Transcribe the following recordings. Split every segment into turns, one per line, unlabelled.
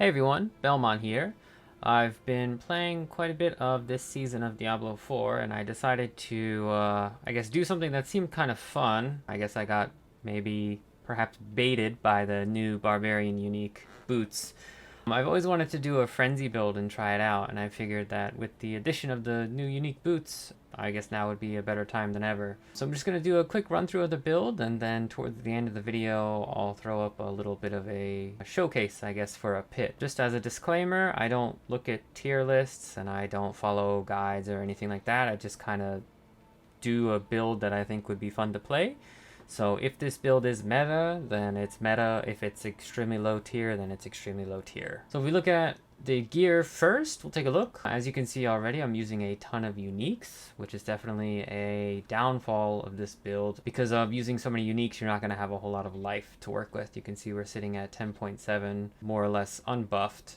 Hey everyone, Belmont here. I've been playing quite a bit of this season of Diablo 4 and I decided to, do something that seemed kind of fun. I guess I got perhaps baited by the new Barbarian unique boots. I've always wanted to do a frenzy build and try it out, and I figured that with the addition of the new unique boots, I guess now would be a better time than ever. So I'm just going to do a quick run through of the build, and then towards the end of the video, I'll throw up a little bit of a showcase, I guess, for a pit. Just as a disclaimer, I don't look at tier lists, and I don't follow guides or anything like that. I just kind of do a build that I think would be fun to play. So if this build is meta, then it's meta. If it's extremely low tier, then it's extremely low tier. So if we look at the gear first, we'll take a look. As you can see already, I'm using a ton of uniques, which is definitely a downfall of this build. Because of using so many uniques, you're not going to have a whole lot of life to work with. You can see we're sitting at 10.7, more or less unbuffed.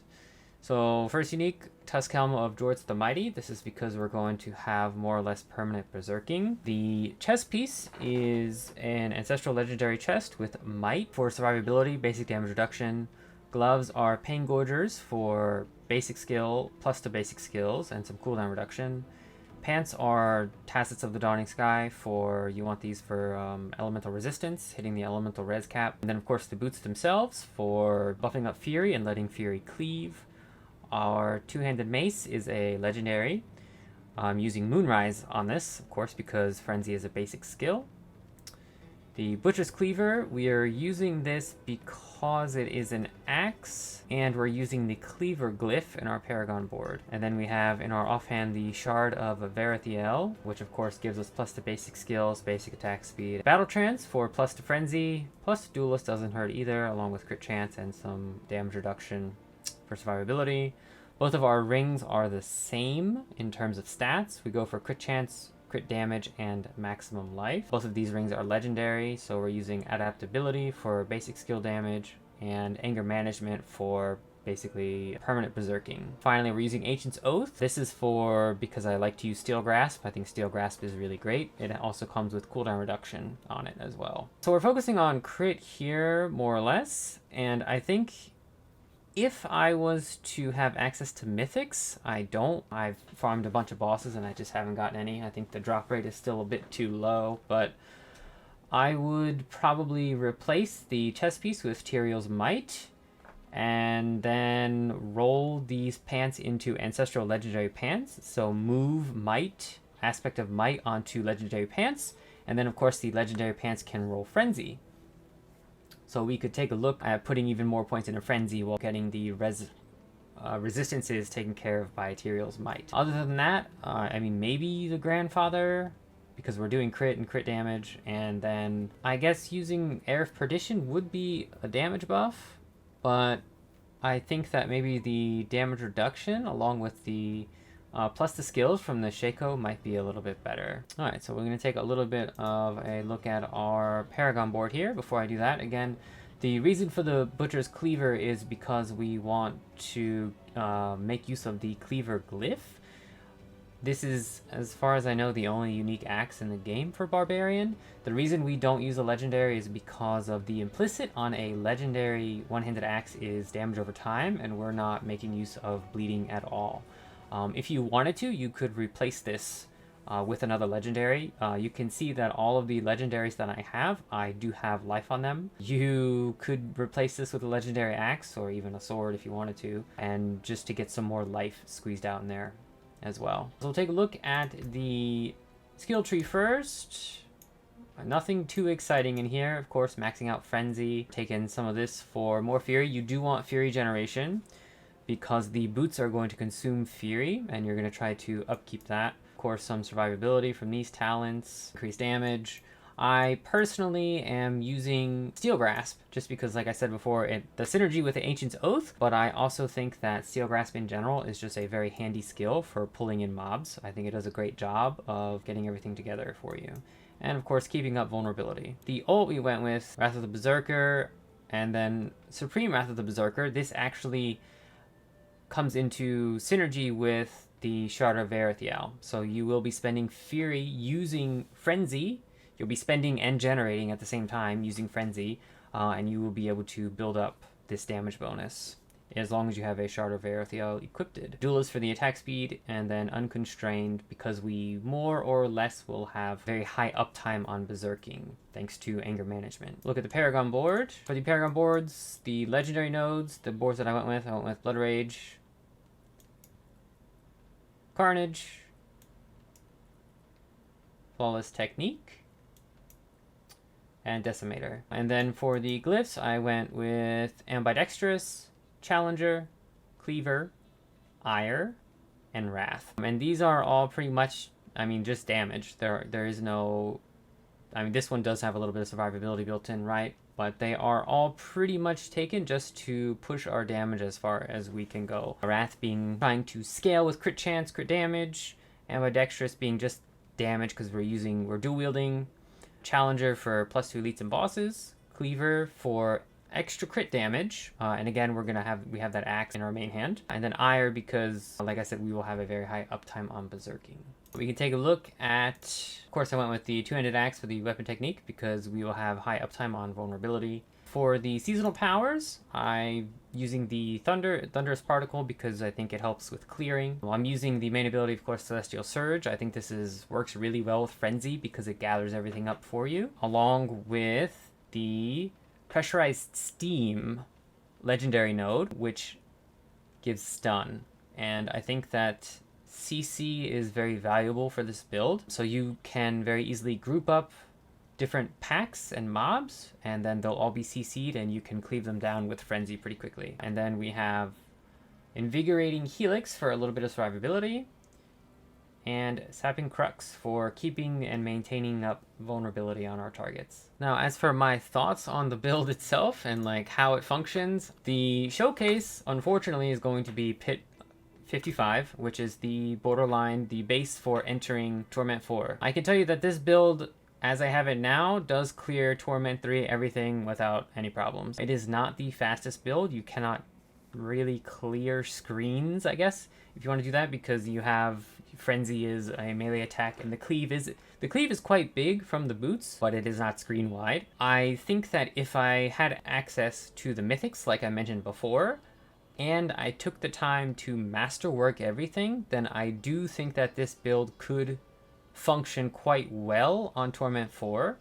So first unique, Tusk Helm of Jorts the Mighty. This is because we're going to have more or less permanent berserking. The chest piece is an Ancestral Legendary chest with Might for survivability, basic damage reduction. Gloves are Pain Gorgers for basic skill plus the basic skills and some cooldown reduction. Pants are Tassets of the Dawning Sky you want these for elemental resistance, hitting the elemental res cap. And then of course the boots themselves for buffing up Fury and letting Fury cleave. Our two-handed mace is a legendary. I'm using Moonrise on this, of course, because Frenzy is a basic skill. The Butcher's Cleaver, we are using this because it is an axe, and we're using the Cleaver glyph in our Paragon board. And then we have in our offhand the Shard of Verithiel, which of course gives us plus to basic skills, basic attack speed. Battle Trance for plus to Frenzy, plus Duelist doesn't hurt either, along with crit chance and some damage reduction for survivability. Both of our rings are the same in terms of stats. We go for crit chance, crit damage, and maximum life. Both of these rings are legendary, so we're using adaptability for basic skill damage and anger management for basically permanent berserking. Finally, we're using Ancient's Oath. This is because I like to use Steel Grasp. I think Steel Grasp is really great. It also comes with cooldown reduction on it as well. So we're focusing on crit here more or less, and I think if I was to have access to mythics, I don't. I've farmed a bunch of bosses and I just haven't gotten any. I think the drop rate is still a bit too low, but I would probably replace the chest piece with Tyrael's Might and then roll these pants into Ancestral Legendary Pants. So move Might, aspect of Might onto Legendary Pants, and then of course the Legendary Pants can roll Frenzy. So we could take a look at putting even more points in a Frenzy while getting the resistances taken care of by Tyrael's Might. Other than that, maybe the Grandfather, because we're doing crit and crit damage, and then I guess using Air of Perdition would be a damage buff, but I think that maybe the damage reduction along with the plus the skills from the Shaco might be a little bit better. Alright, so we're going to take a little bit of a look at our Paragon board here. Before I do that, again, the reason for the Butcher's Cleaver is because we want to make use of the Cleaver glyph. This is, as far as I know, the only unique axe in the game for Barbarian. The reason we don't use a legendary is because of the implicit on a legendary one-handed axe is damage over time, and we're not making use of bleeding at all. If you wanted to, you could replace this with another legendary. You can see that all of the legendaries that I do have life on them. You could replace this with a legendary axe or even a sword if you wanted to, and just to get some more life squeezed out in there as well. So we'll take a look at the skill tree first. Nothing too exciting in here. Of course, maxing out Frenzy, taking some of this for more Fury. You do want Fury generation, because the boots are going to consume Fury, and you're going to try to upkeep that. Of course, some survivability from these talents, increased damage. I personally am using Steel Grasp, just because, like I said before, the synergy with the Ancient's Oath, but I also think that Steel Grasp in general is just a very handy skill for pulling in mobs. I think it does a great job of getting everything together for you. And of course, keeping up vulnerability. The ult we went with, Wrath of the Berserker, and then Supreme Wrath of the Berserker. This actually comes into synergy with the Shard of Verithiel. So you will be spending Fury using Frenzy. You'll be spending and generating at the same time using Frenzy, and you will be able to build up this damage bonus as long as you have a Shard of Aethiel equipped. Duelist for the attack speed, and then Unconstrained because we more or less will have very high uptime on Berserking thanks to Anger Management. Look at the Paragon board. For the Paragon boards, the legendary nodes, the boards that I went with Blood Rage, Carnage, Flawless Technique, and Decimator. And then for the glyphs, I went with Ambidextrous, Challenger, Cleaver, Ire, and Wrath. And these are all pretty much, I mean, just damage. There is no, I mean, this one does have a little bit of survivability built in, right? But they are all pretty much taken just to push our damage as far as we can go. Wrath being trying to scale with crit chance, crit damage. Ambidextrous being just damage because we're dual wielding. Challenger for +2 elites and bosses. Cleaver for extra crit damage, and again we have that axe in our main hand, and then Ire because, like I said, we will have a very high uptime on Berserking. We can take a look at, of course, I went with the two-handed axe for the weapon technique because we will have high uptime on vulnerability. For the seasonal powers, I'm using the Thunderous Particle because I think it helps with clearing. Well, I'm using the main ability, of course, Celestial Surge. I think this works really well with Frenzy because it gathers everything up for you, along with the Pressurized Steam legendary node, which gives stun. And I think that CC is very valuable for this build. So you can very easily group up different packs and mobs, and then they'll all be CC'd and you can cleave them down with Frenzy pretty quickly. And then we have Invigorating Helix for a little bit of survivability, and Sapping Crux for keeping and maintaining up vulnerability on our targets. Now, as for my thoughts on the build itself and like how it functions, the showcase, unfortunately, is going to be Pit 55, which is the borderline, the base for entering Torment 4. I can tell you that this build, as I have it now, does clear Torment 3 everything without any problems. It is not the fastest build. You cannot really clear screens, I guess, if you want to do that, because you have Frenzy is a melee attack, and the cleave is quite big from the boots, but it is not screen wide. I think that if I had access to the mythics, like I mentioned before, and I took the time to masterwork everything, then I do think that this build could function quite well on Torment 4,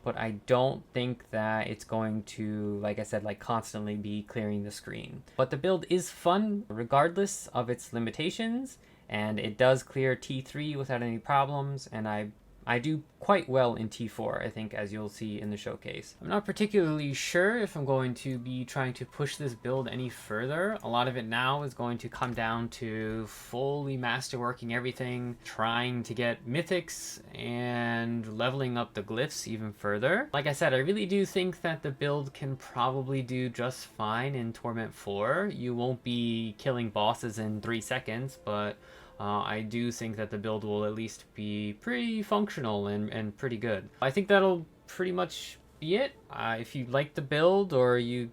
but I don't think that it's going to, like I said, like constantly be clearing the screen. But the build is fun regardless of its limitations, and it does clear T3 without any problems, and I do quite well in T4, I think, as you'll see in the showcase. I'm not particularly sure if I'm going to be trying to push this build any further. A lot of it now is going to come down to fully masterworking everything, trying to get mythics, and leveling up the glyphs even further. Like I said, I really do think that the build can probably do just fine in Torment 4. You won't be killing bosses in 3 seconds, but I do think that the build will at least be pretty functional and pretty good. I think that'll pretty much be it. If you like the build, or you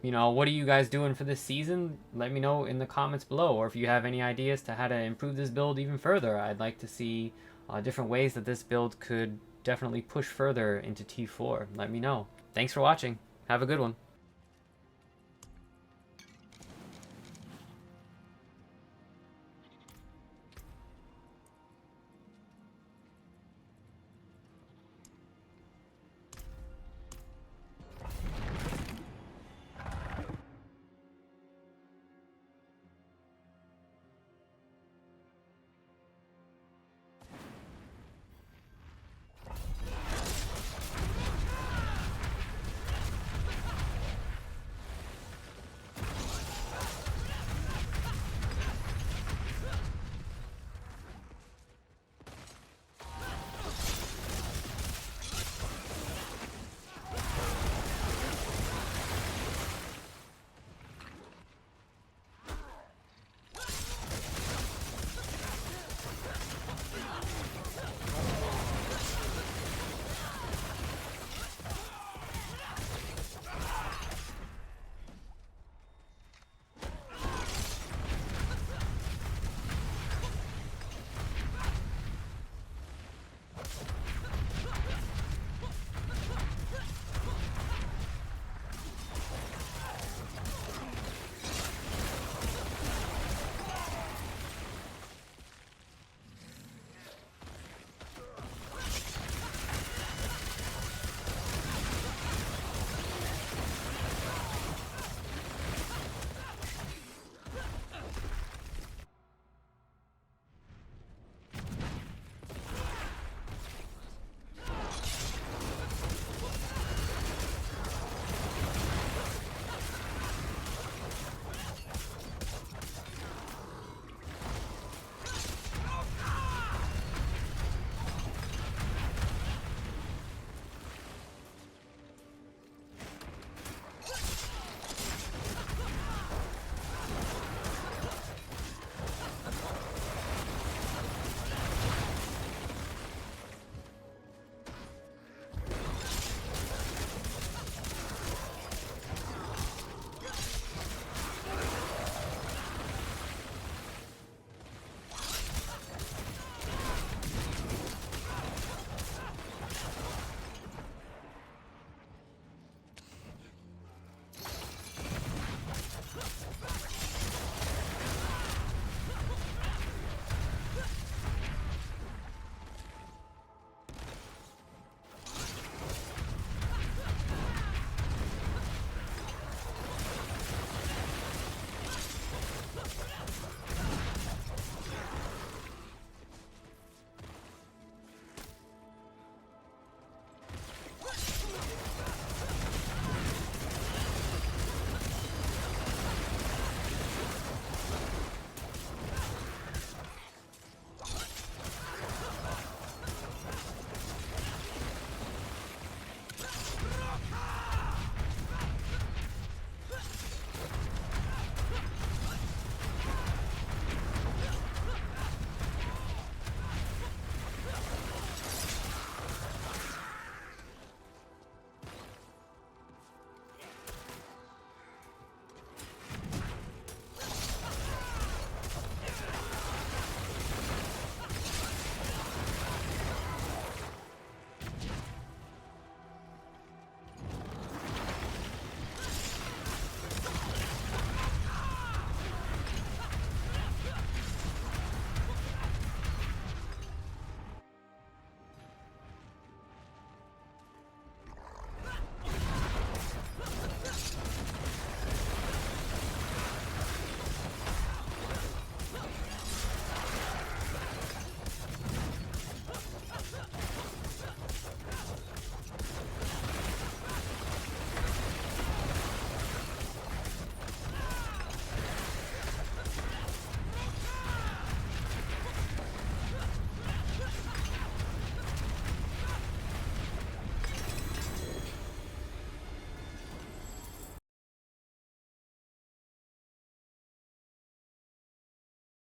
know, what are you guys doing for this season? Let me know in the comments below. Or if you have any ideas to how to improve this build even further, I'd like to see different ways that this build could definitely push further into T4. Let me know. Thanks for watching. Have a good one.